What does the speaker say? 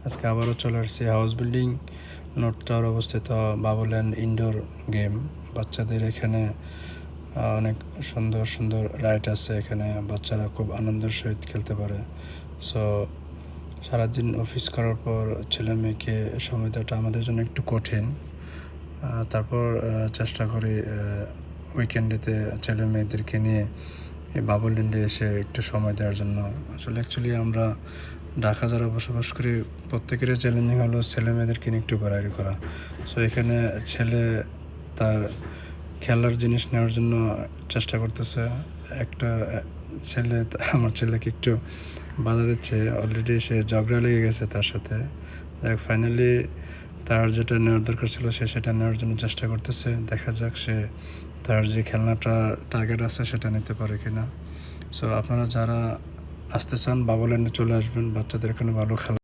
আজকে আবারও চলে আসছি হাউস বিল্ডিং নর্থ টাওয়ার অবস্থিত বাবুল্যান্ড ইনডোর গেম। বাচ্চাদের এখানে অনেক সুন্দর সুন্দর রাইড আছে। এখানে বাচ্চারা খুব আনন্দের সহিত খেলতে পারে। সো সারাদিন অফিস করার পর ছেলে মেয়েকে সময় দেওয়াটা আমাদের জন্য একটু কঠিন। তারপর চেষ্টা করি উইকেন্ডেতে ছেলে মেয়েদেরকে নিয়ে এই বাবুল্যান্ডে এসে একটু সময় দেওয়ার জন্য। আসলে অ্যাকচুয়ালি আমরা ঢাকা যারা বসবাস করি প্রত্যেকেরই চ্যালেঞ্জিং হলো ছেলে মেয়েদেরকে নিয়ে একটু ঘোরাঘুরি করা। সো এখানে ছেলে তার খেলার জিনিস নেওয়ার জন্য চেষ্টা করতেছে। একটা ছেলে আমার ছেলেকে একটু বাধা দিচ্ছে, অলরেডি সে ঝগড়া লেগে গেছে তার সাথে। ফাইনালি তার যেটা নেওয়ার দরকার ছিল সে সেটা নেওয়ার জন্য চেষ্টা করতেছে। দেখা যাক সে তার যে খেলনাটা টার্গেট আছে সেটা নিতে পারে কিনা। সো আপনারা যারা আসতে চান বাবুল্যান্ডে চলে আসবেন, বাচ্চাদের এখানে ভালো খেলা